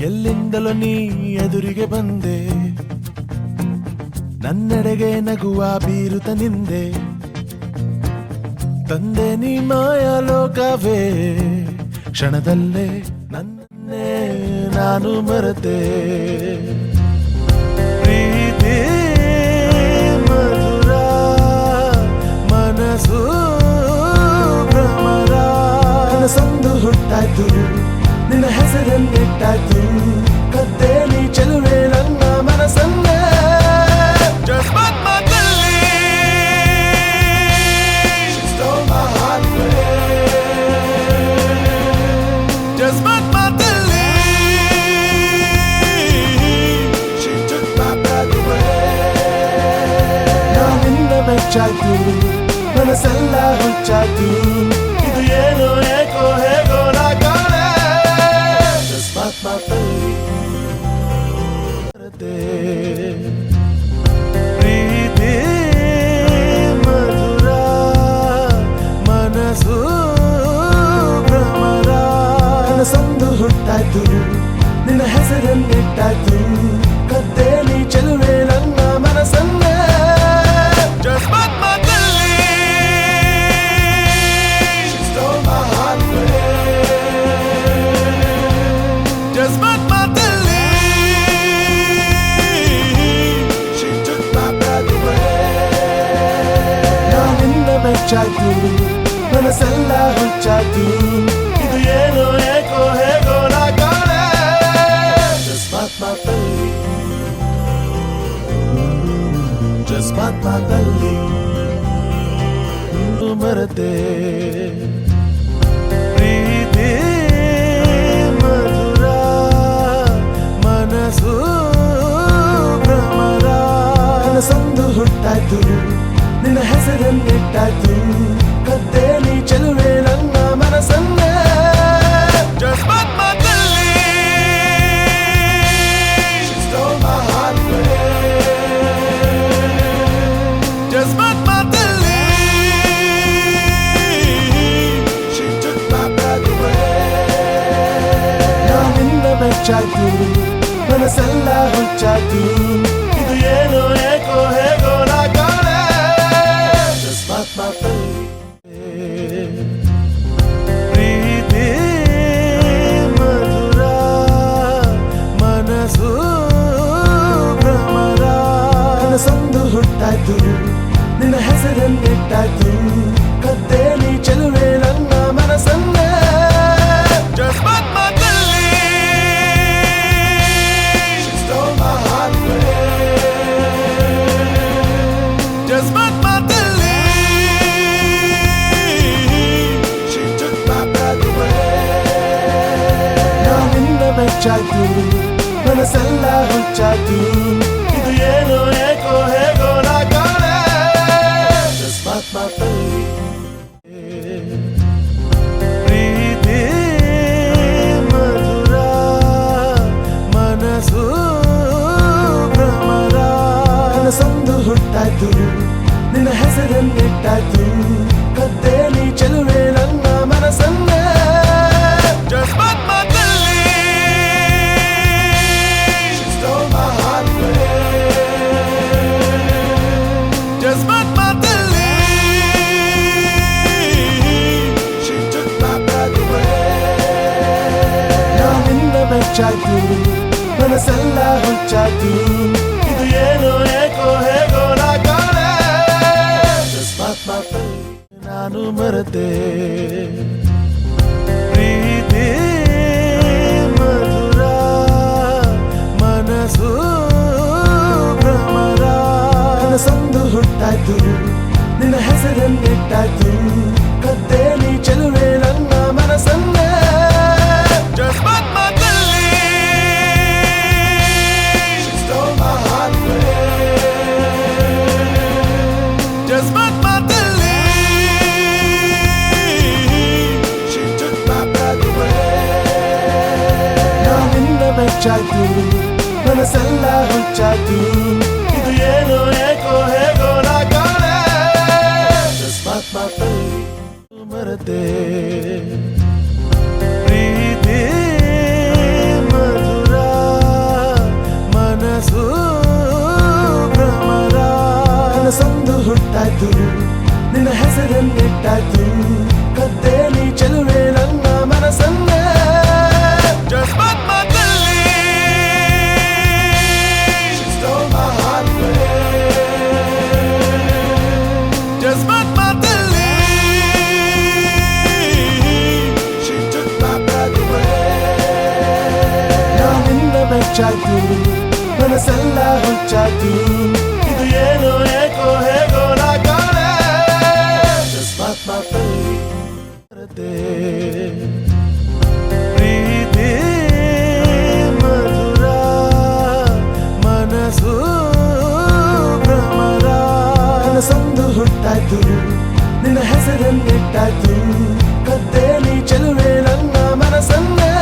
ಎಲ್ಲಿಂದಲೋ ನೀ ಎದುರಿಗೆ ಬಂದೆ, ನನ್ನೆಡೆಗೆ ನಗುವ ಬೀರುತ ನಿಂದೆ, ತಂದೆ ನೀ ಮಾಯಾ ಲೋಕವೇ, ಕ್ಷಣದಲ್ಲೇ ನನ್ನೇ ನಾನು ಮರೆತೆ. ಪ್ರೀತಿ ಮಧುರ, ಮನಸ್ಸು ಭ್ರಮರ, ಕನಸೊಂದು ಹುಟ್ಟಾಯ್ತು, ನಿನ್ನ ಹೆಸರನ್ನಿಟ್ಟಾಯ್ತು, ಕತ್ತೆ ನೀ ಚೆಲುವೆ ನನ್ನ ಮನಸ್ಸನ್ನೇ. ಜಸ್ಮತ್ ಮಾತಲ್ಲಿ She stole my heart away. ಜಸ್ಮತ್ ಮಾತಲ್ಲಿ She took my breath away. ನಾನಿನ್ನ ಮೆಚ್ಚಾಯ್ತು, ಮನಸ್ಸೆಲ್ಲ ಹುಚ್ಚಾಯ್ತು, ಇದು ಏನೋ ಏಕೋ ಹೇಗೋ ನಾ ಕಾಣೆ. ಜಸ್ಮತ್ ಮಾತಲ್ಲಿ ಪ್ರೀತಿ ಮಧುರ, ಮನಸ್ಸು ಭ್ರಮರ, ಕನಸೊಂದು ಹುಟ್ಟಾಯ್ತು, ನಿನ್ನ ಹೆಸರನ್ನಿಟ್ಟಾಯ್ತು, ಕತ್ತೆ ನೀ ಚೆಲುವೆ ನನ್ನ ಮನಸ್ಸನ್ನೇ. ಜಸ್ಮತ್ ಮಾತಲ್ಲಿ She stole my heart away. ಜಸ್ಮತ್ ಮಾತಲ್ಲಿ She took my breath away. ನಾನಿನ್ನ ಮೆಚ್ಚಾಯ್ತು, ಮನಸ್ಸೆಲ್ಲ ಹುಚ್ಚಾಯ್ತು, ಇದು ಏನೋ ಏಕೋ ಹೇಗೋ ನಾ ಕಾಣೆ. ಜಸ್ಮತ್ ಮಾತಲ್ಲಿ ಜಸ್ಮತ್ ಮಾತಲ್ಲಿ ಮರೆತೆ. ಪ್ರೀತಿ ಮಧುರ, ಮನಸ್ಸು ಭ್ರಮರ, ಕನಸೊಂದು ಹುಟ್ಟಾಯ್ತು, ನಿನ್ನ ಹೆಸರನ್ನಿಟ್ಟಾಯ್ತು, ಕತ್ತೆ ನೀ ಚೆಲುವೆ ನನ್ನ ಮನಸ್ಸನ್ನೇ. ಜಸ್ಮತ್ ಮಾತಲ್ಲಿ She stole my heart away. ಜಸ್ಮತ್ ಮಾತಲ್ಲಿ She took my breath away. ನಾನಿನ್ನ ಮೆಚ್ಚಾಯ್ತು, ಮನಸ್ಸೆಲ್ಲ ಹುಚ್ಚಾಯ್ತು, ಇದು ಏನೋ ಏಕೋ ಹೇಗೋ ನಾ ಕಾಣೆ. ಜಸ್ಮತ್ ಮಾತಲ್ಲಿ ಪ್ರೀತಿ ಮಧುರ, ಮನಸ್ಸು ಭ್ರಮರ, ಕನಸೊಂದು ಹುಟ್ಟಾಯ್ತು, ನಿನ್ನ ಹೆಸರನ್ನಿಟ್ಟಾಯ್ತು, ಕತ್ತೆ ನೀ ಚೆಲುವೆ ನನ್ನ ಮನಸ್ಸನ್ನೇ. ಜಸ್ಮತ್ ಮಾತಲ್ಲಿ She stole my heart away. ಜಸ್ಮತ್ ಮಾತಲ್ಲಿ She took my breath away. ನಾನಿನ್ನ ಮೆಚ್ಚಾಯ್ತು, ಮನಸ್ಸೆಲ್ಲ ಹುಚ್ಚಾಯ್ತು, ಇದು ಏನೋ ಏಕೋ ಹೇಗೋ ನಾ ಕಾಣೆ. ಜಸ್ಮತ್ ಮಾತಲ್ಲಿ ಪ್ರೀತಿ ಮಧುರ, ಮನಸ್ಸು ಭ್ರಮರ, ಕನಸೊಂದು ಹುಟ್ಟಾಯ್ತು, ನಿನ್ನ ಹೆಸರನ್ನಿಟ್ಟಾಯ್ತು, ಕತ್ತೆ ನೀ ಚೆಲುವೆ ನನ್ನ ಮನಸ್ಸನ್ನೇ. ಜಸ್ಮತ್ ಮಾತಲ್ಲಿ She stole my heart away. ಜಸ್ಮತ್ ಮಾತಲ್ಲಿ She took my breath away. ನಾನಿನ್ನ ಮೆಚ್ಚಾಯ್ತು, ಮನಸ್ಸೆಲ್ಲ ಹುಚ್ಚಾಯ್ತು, ಇದು ಏನೋ ಏಕೋ ಹೇಗೋ ನಾ ಕಾಣೆ. ಜಸ್ಮತ್ ಮಾತಲ್ಲಿ ನಾನು ಮರೆತೆ. ಪ್ರೀತಿ ಮಧುರ, ಮನಸ್ಸು ಭ್ರಮರ, ಕನಸೊಂದು ಹುಟ್ಟಾಯ್ತು, ನಿನ್ನ ಹೆಸರನ್ನಿಟ್ಟಾಯ್ತು, ಕತ್ತೆ ನೀ ಚೆಲುವೆ ನನ್ನ ಮನಸ್ಸನ್ನೇ. ಜಸ್ಮತ್ ಮಾತಲ್ಲಿ She stole my heart away. ಜಸ್ಮತ್ ಮಾತಲ್ಲಿ She took my breath away. ನಾನಿನ್ನ ಮೆಚ್ಚಾಯ್ತು, ಮನಸ್ಸೆಲ್ಲ ಹುಚ್ಚಾಯ್ತು, ಇದು ಏನೋ ಏಕೋ ಹೇಗೋ ನಾ ಕಾಣೆ. ಜಸ್ಮತ್ ಮಾತಲ್ಲಿ ಮರೆತೆ. ಪ್ರೀತಿ ಮಧುರ, ಹೆಸರನ್ನಿಟ್ಟಾಯ್ತು ಕದ್ದೆ ನೀ ಚೆಲುವೆ ನನ್ನ ಮನಸ್ಸನ್ನೇ ಜಸ್ಮತ್ ಮಾತಲ್ಲಿ She stole my heart away. ಜಸ್ಮತ್ ಮಾತಲ್ಲಿ She took my breath away. ನಾನಿನ್ನ ಮೆಚ್ಚಾಯ್ತು ಮನಸ್ಸೆಲ್ಲ ಹುಚ್ಚಾಯ್ತು ಇದು ಏನೋ ಏಕೋ ಹೇಗೋ ನಾ ಕಾಣೆ ಜಸ್ಮತ್ ಮಾತಲ್ಲಿ ಪ್ರೀತಿ ಮಧುರ ಮನಸ್ಸು ಭ್ರಮರ ಕನಸೊಂದು ಹುಟ್ಟಾಯ್ತು ನಿನ್ನ ಹೆಸರನ್ನಿಟ್ಟಾಯ್ತು ಕದ್ದೆ ನೀ ಚೆಲುವೆ ನನ್ನ ಮನಸ್ಸನ್ನೇ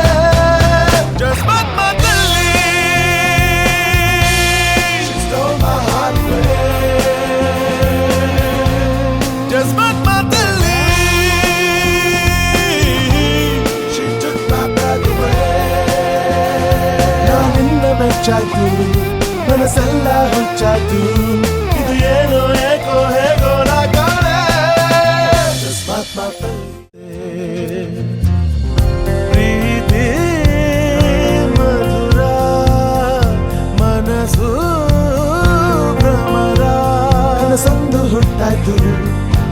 ಜಸ್ಮತ್ ಮಾತಲ್ಲಿ She stole my heart away. ಜಸ್ಮತ್ ಮಾತಲ್ಲಿ She took my breath away. ನಾನಿನ್ನ ಮೆಚ್ಚಾಯ್ತು ಮನಸ್ಸೆಲ್ಲ ಹುಚ್ಚಾಯ್ತು ಇದು ಏನೋ ಏಕೋ ಹೇಗೋ ನಾ ಕಾಣೆ ಜಸ್ಮತ್ ಮಾತಲ್ಲಿ ಪ್ರೀತಿ ಮಧುರ ಮನಸ್ಸು ಭ್ರಮರ ಕನಸೊಂದು ಹುಟ್ಟಾಯ್ತು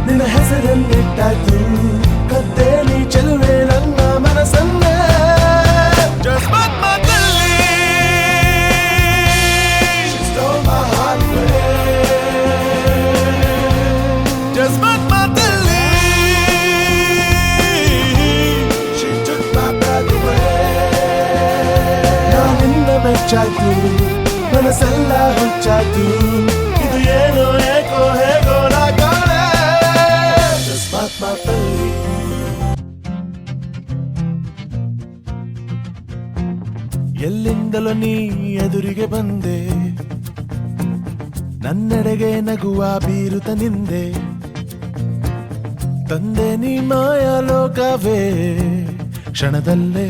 ನಿನ್ನ ಹೆಸರನ್ನಿಟ್ಟಾಯ್ತು ಕದ್ದೆ ನೀ ಚೆಲುವೆ ನನ್ನ ಮನಸ್ಸನ್ನೇ ಜಸ್ಮತ್ ಮಾತಲ್ಲಿ She stole my heart away. ಜಸ್ಮತ್ ಮಾತಲ್ಲಿ She took my breath away. ನಾನಿನ್ನ ಮೆಚ್ಚಾಯ್ತು ಮನಸ್ಸೆಲ್ಲ ಹುಚ್ಚಾಯ್ತು ಇದು ಏನೋ ಏಕೋ ಹೇಗೋ ನಾ ಕಾಣೆ ಜಸ್ಮತ್ ಮಾತಲ್ಲಿ ಎಲ್ಲಿಂದಲೋ ನೀ ಎದುರಿಗೆ ಬಂದೆ ನನ್ನೆಡೆಗೆ ನಗುವ ಬೀರುತ್ತ ನಿಂದೆ ತಂದೆ ನೀ ಮಾಯಾ ಲೋಕವೇ ಕ್ಷಣದಲ್ಲೇ